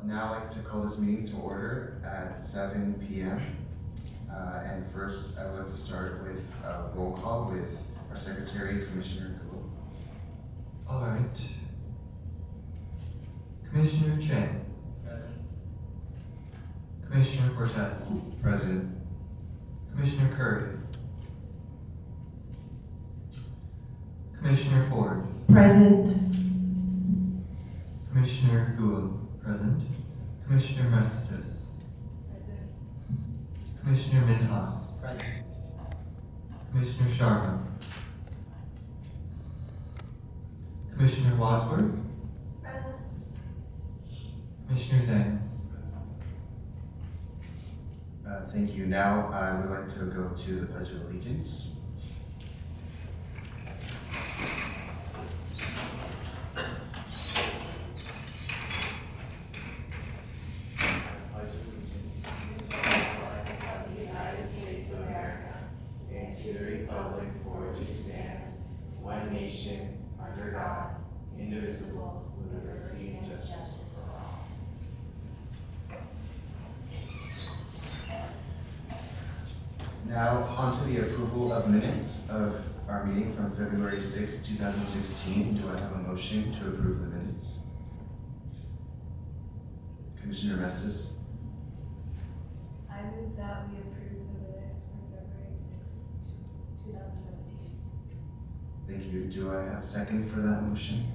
now like to call this meeting to order at 7 p.m. And first, I would like to start with a roll call with our Secretary, Commissioner Cool. All right. Commissioner Chen. Present. Commissioner Cortez. Present. Commissioner Curry. Commissioner Ford. Present. Commissioner Guo. Present. Commissioner Mestis. Present. Commissioner Minhas. Present. Commissioner Sharma. Commissioner Wadsworth. Present. Commissioner Zhang. Thank you. Now, I would like to go to the Pledge of Allegiance. To the republic for which it stands, one nation, under God, indivisible, with liberty and justice for all. Now, on to the approval of minutes of our meeting from February 6, 2016. Do I have a motion to approve the minutes? Commissioner Mestis? I move that we approve the minutes from February 6, 2017. Thank you. Do I have a second for that motion?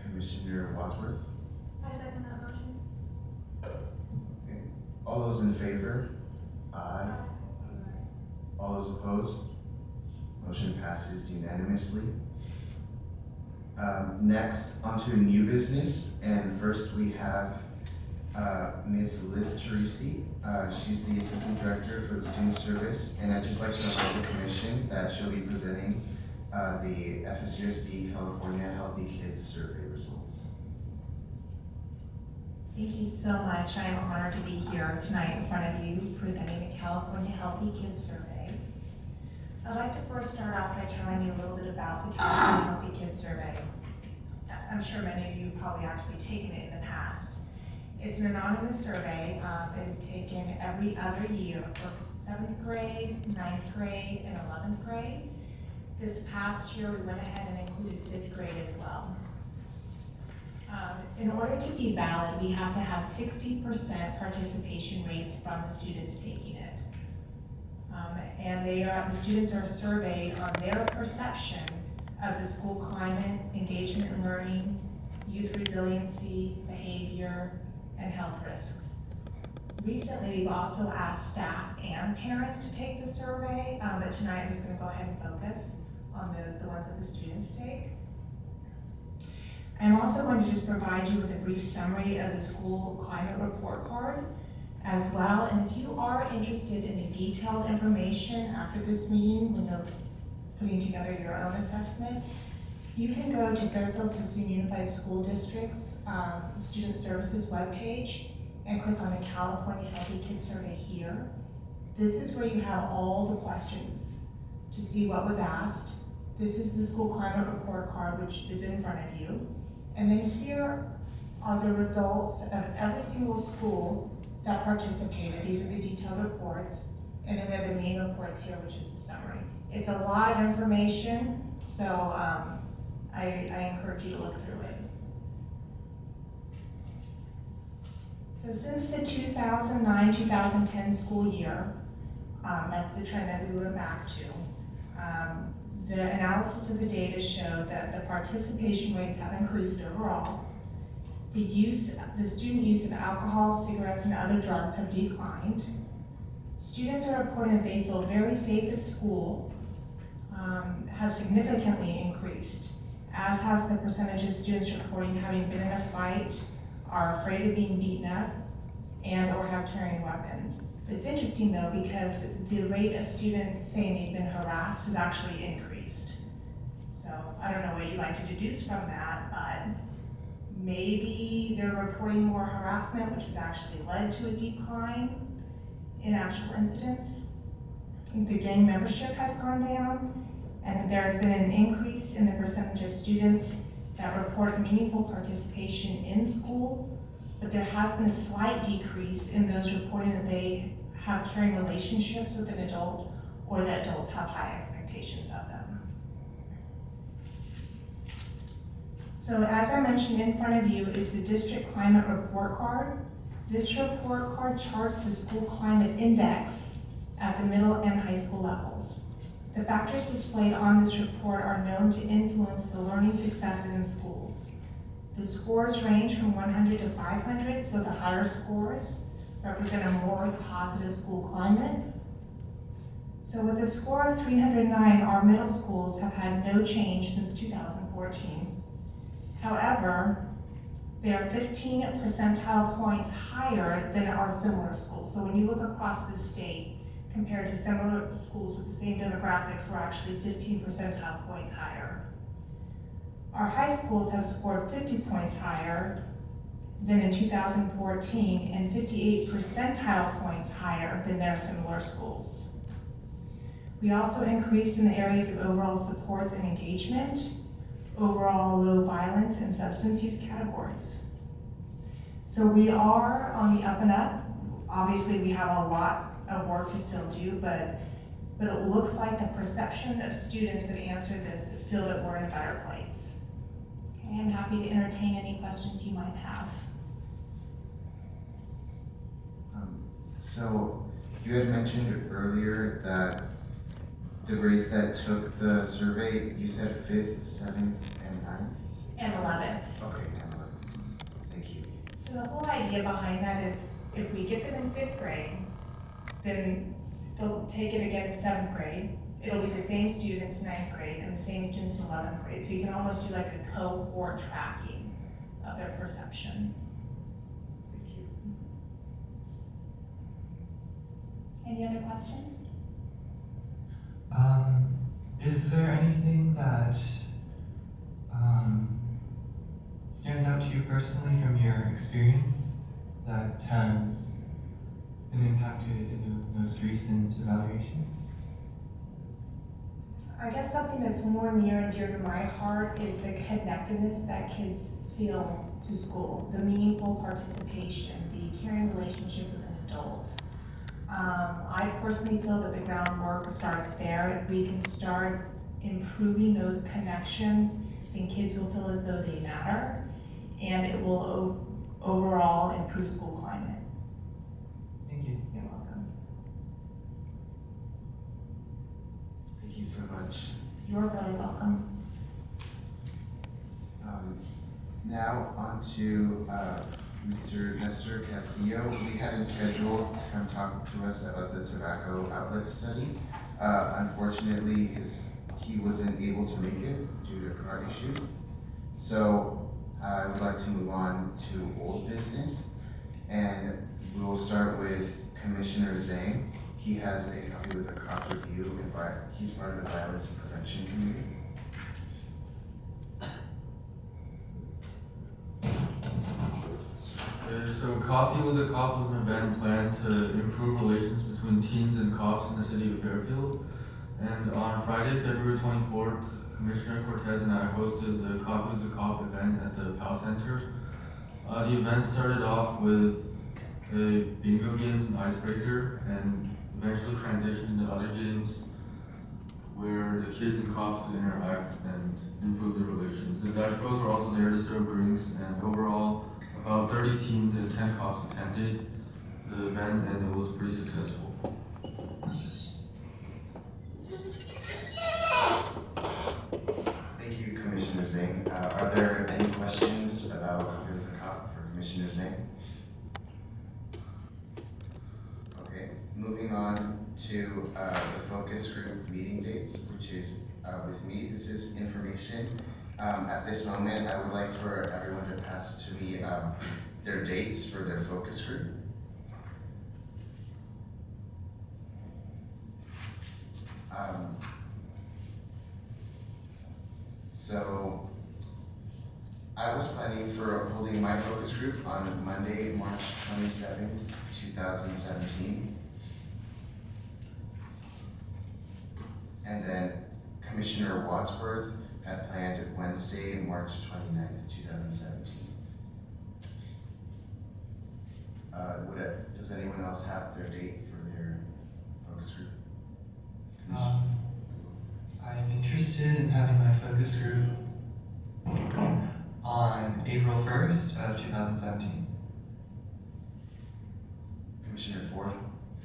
Commissioner Wadsworth? I second that motion. Okay. All those in favor? Aye. All those opposed? Motion passes unanimously. Next, onto new business, and first we have Ms. Liz Teresi. She's the Assistant Director for the Student Service, and I'd just like to remind the Commission that she'll be presenting the FSUSD California Healthy Kids Survey results. Thank you so much. I am honored to be here tonight in front of you presenting the California Healthy Kids Survey. I'd like to first start off by telling you a little bit about the California Healthy Kids Survey. I'm sure many of you have probably actually taken it in the past. It's an anonymous survey. It is taken every other year for 7th grade, 9th grade, and 11th grade. This past year, we went ahead and included 5th grade as well. In order to be valid, we have to have 60% participation rates from the students taking it. And the students are surveyed on their perception of the school climate, engagement and learning, youth resiliency, behavior, and health risks. Recently, we've also asked staff and parents to take the survey, but tonight I'm just going to go ahead and focus on the ones that the students take. I'm also going to just provide you with a brief summary of the school climate report card as well. And if you are interested in the detailed information after this meeting, when you're putting together your own assessment, you can go to Fairfield Unified School District's Student Services webpage and click on the California Healthy Kids Survey here. This is where you have all the questions to see what was asked. This is the school climate report card, which is in front of you. And then here are the results of every single school that participated. These are the detailed reports. And then we have the main reports here, which is the summary. It's a lot of information, so I encourage you to look through it. So since the 2009-2010 school year, that's the trend that we went back to, the analysis of the data showed that the participation rates have increased overall. The student use of alcohol, cigarettes, and other drugs have declined. Students are reporting that they feel very safe at school, has significantly increased, as has the percentage of students reporting having been in a fight, are afraid of being beaten up, and or have carrying weapons. It's interesting though, because the rate of students saying they've been harassed has actually increased. So I don't know what you like to deduce from that, but maybe they're reporting more harassment, which has actually led to a decline in actual incidents. The gang membership has gone down, and there has been an increase in the percentage of students that report meaningful participation in school, but there has been a slight decrease in those reporting that they have caring relationships with an adult or that adults have high expectations of them. So as I mentioned, in front of you is the district climate report card. This report card charts the school climate index at the middle and high school levels. The factors displayed on this report are known to influence the learning successes in schools. The scores range from 100 to 500, so the higher scores represent a more positive school climate. So with a score of 309, our middle schools have had no change since 2014. However, they are 15 percentile points higher than our similar schools. So when you look across the state, compared to similar schools with the same demographics, we're actually 15 percentile points higher. Our high schools have scored 50 points higher than in 2014 and 58 percentile points higher than their similar schools. We also increased in the areas of overall supports and engagement, overall low violence and substance use categories. So we are on the up and up. Obviously we have a lot of work to still do, but it looks like the perception of students that answer this feel that we're in a better place. Okay, I'm happy to entertain any questions you might have. So you had mentioned earlier that the grades that took the survey, you said 5th, 7th, and 9th? And 11th. Okay, and 11th. Thank you. So the whole idea behind that is if we get them in 5th grade, then they'll take it again in 7th grade. It'll be the same students in 9th grade and the same students in 11th grade. So you can almost do like a cohort tracking of their perception. Thank you. Any other questions? Is there anything that stands out to you personally from your experience that has been impacted in the most recent evaluations? I guess something that's more near and dear to my heart is the connectedness that kids feel to school, the meaningful participation, the caring relationship with an adult. I personally feel that the groundwork starts there. If we can start improving those connections, then kids will feel as though they matter, and it will overall improve school climate. Thank you. You're welcome. Thank you so much. You're very welcome. Now on to Mr. Nestor Castillo. We had him scheduled to come talk to us about the tobacco outlet study. Unfortunately, he wasn't able to make it due to car issues. So I would like to move on to old business, and we will start with Commissioner Zhang. He has a copy with a cop review, and he's part of the Violence and Prevention Committee. So Coffee Was a Cop was an event planned to improve relations between teens and cops in the city of Fairfield. And on Friday, February 24th, Commissioner Cortez and I hosted the Coffee Was a Cop event at the POW Center. The event started off with a bingo games and icebreaker, and eventually transitioned into other games where the kids and cops would interact and improve their relations. The Dutch Bros were also there to serve drinks, and overall, about 30 teens and 10 cops attended the event, and it was pretty successful. Thank you, Commissioner Zhang. Are there any questions about Coffee with a Cop for Commissioner Zhang? Okay, moving on to the focus group meeting dates, which is with me. This is information. At this moment, I would like for everyone to pass to me their dates for their focus group. So I was planning for holding my focus group on Monday, March 27th, 2017. And then Commissioner Wadsworth had planned Wednesday, March 29th, 2017. Does anyone else have their date for their focus group? I'm interested in having my focus group on April 1st of 2017. Commissioner Ford?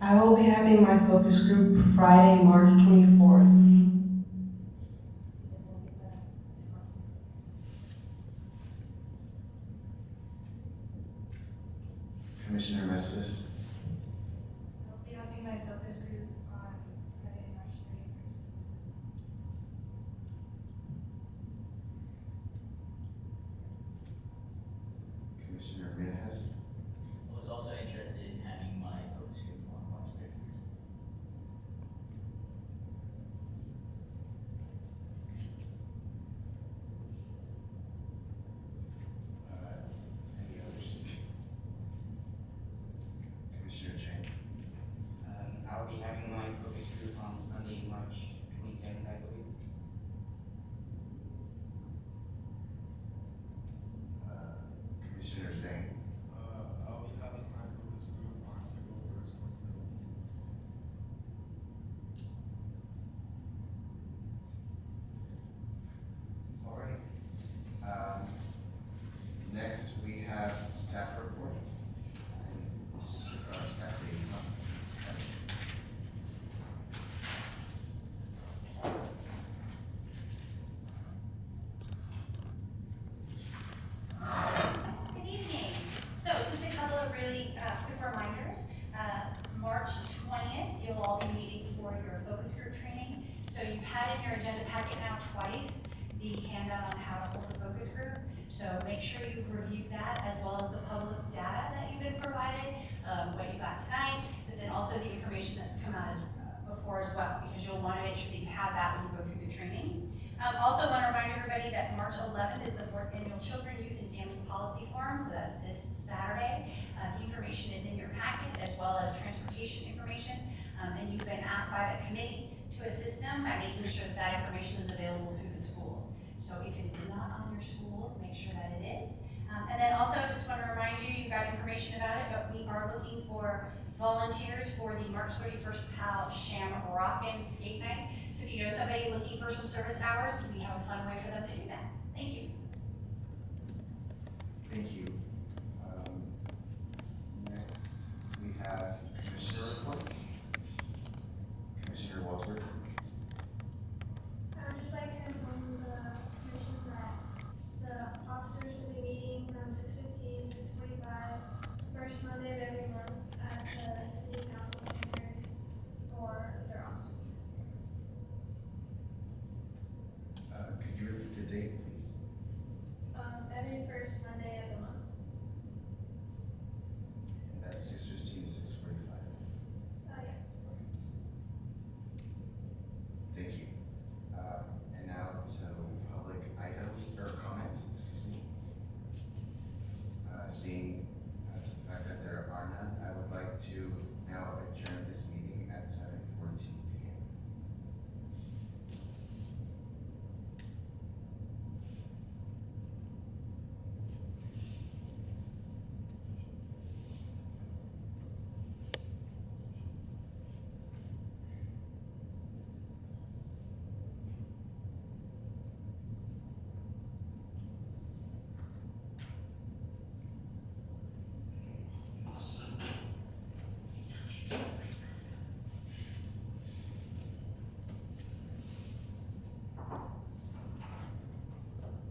I will be having my focus group Friday, March 24th. Commissioner Messis? I'll be having my focus group on Friday, March 31st. Commissioner Minhas? I was also interested in having my focus group on March 31st. Any others? Commissioner Chang? I'll be having my focus group on Sunday, March 27th, I believe. Commissioner Zhang? I'll be having my focus group on April 1st, 2017. Alright. Next, we have staff reports. And this is our staff liaison. Good evening. So just a couple of really quick reminders. March 20th, you'll all be meeting for your focus group training. So you've had in your agenda packet now twice the handout on how to hold a focus group. So make sure you've reviewed that as well as the public data that you've been provided, what you got tonight, but then also the information that's come out before as well, because you'll want to make sure that you have that when you go through the training. Also want to remind everybody that March 11th is the 4th Annual Children, Youth, and Families Policy Forum, so that's this Saturday. The information is in your packet as well as transportation information, and you've been asked by the committee to assist them by making sure that that information is available through the schools. So if it is not on your schools, make sure that it is. And then also just want to remind you, you got information about it, but we are looking for volunteers for the March 31st PAL Sham Rockin' Skate Night. So if you know somebody looking for some service hours, we have a fun way for them to do that. Thank you.